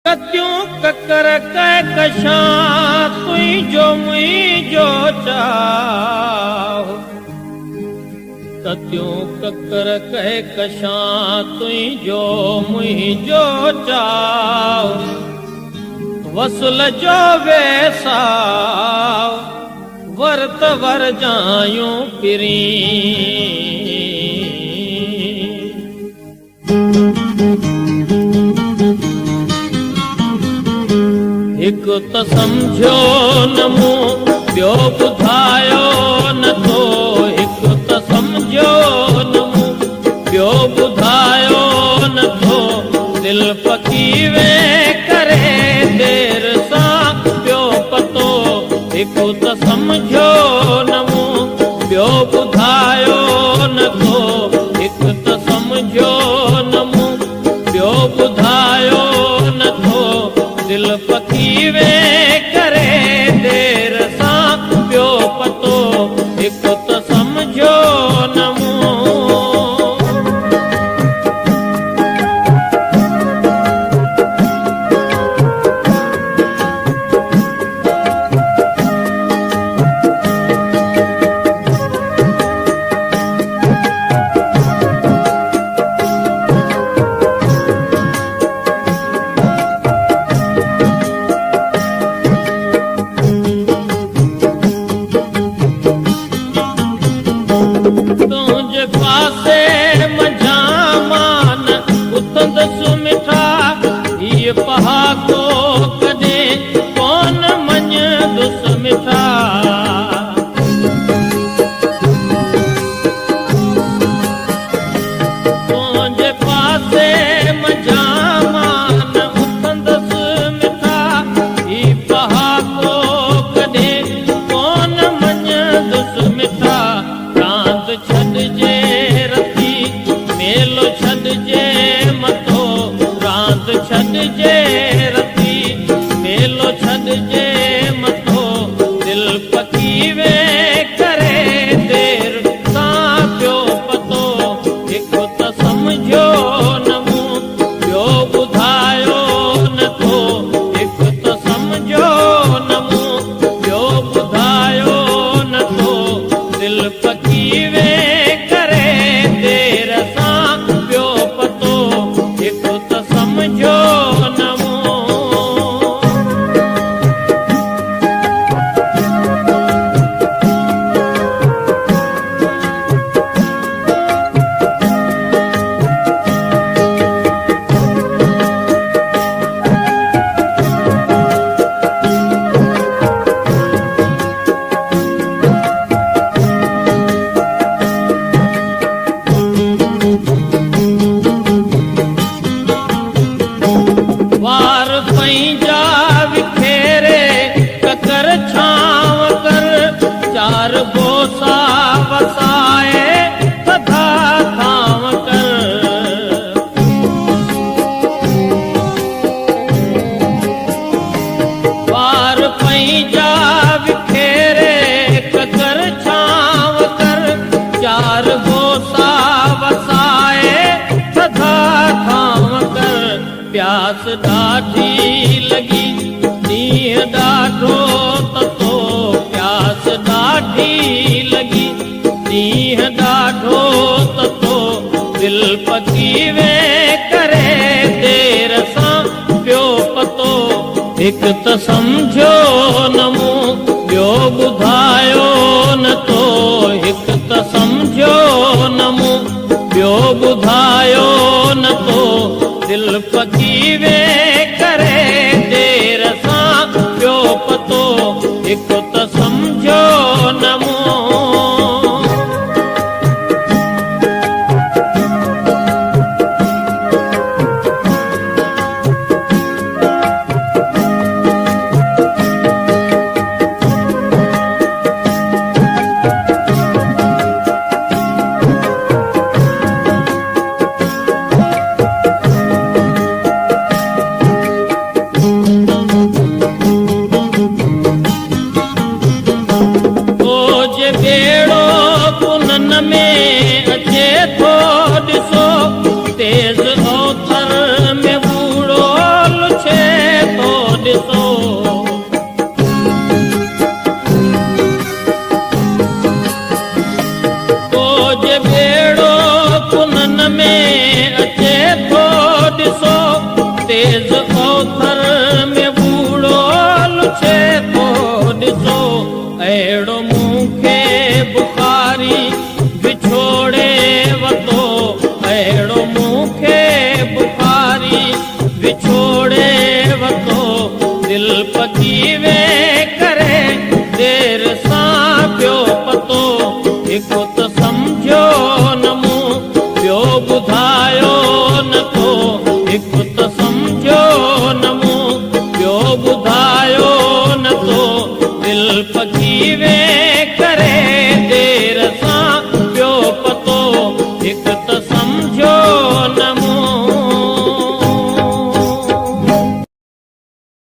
कत्यूं ककर कह कशां तुई जो मुई जो चाह। कत्यूं ककर कह कशां तुई जो मुई जो चाह। वसल जो वेसाव वर्त वर जायूं पिरी। एक तो समझो न मूं ॿियो ॿुधायो न थो। एक तो समझो न मूं ॿियो ॿुधायो न थो। दिल पकी वे करे देर सां पियो पतो। एक तो समझो न मूं ॿियो ॿुधायो न थो। एक तो समझो न मूं ॿियो ॿुधायो न थो। दिल पकी वे करे देर सां पियो पतो। एक तो समझो न मूं। तुझे पासे मझा मान उतंद सुमिठा। ये पहाको कदे कौन मन दुस मिठा। तुझे पासे मझा मान उतंद सुमिठा। ये पहाको कदे कौन मन दुस मिठा। छॾजे रती मेलो छॾजे मथो। रांदि छॾजे रती मेलो छॾजे मथो। दिल पकी वे करे देर सां पियो पतो। हिकु त समझो न मूं ॿियो ॿुधायो न थो। हिकु त समझो न मूं ॿियो ॿुधायो न थो। दिल पकी वे करे देर सां पियो पतो। हिकु त समझो न मूं। वार पंहिंजा विखेरे ककर छांव कर। चार बोसा वसाए सदा थांव कर। वार पंहिंजा विखेरे ककर छांव कर। चार बोसा वसाए सदा थांव कर। प्यास ॾाढी लॻी ॾींहं ॾाढो ततो। प्यास ॾाढी लॻी ॾींहं ॾाढो ततो। दिल पकी वे करे देर सां पियो पतो। हिकु त समझो न मूं ॿियो ॿुधायो न थो। हिकु त समझो न मूं ॿियो ॿुधायो न थो। दिल पकी वे करे देर सां पियो पतो। हिकु त समझो न मूं। ओथर में बूढ़ो लुछे तो ॾिसो अहिड़ो मूंखे बुखारी विछोड़े वतो अहिड़ो मूंखे बुखारी विछोड़े वतो दिल पची वे करे देर सां पियो पतो हिकु त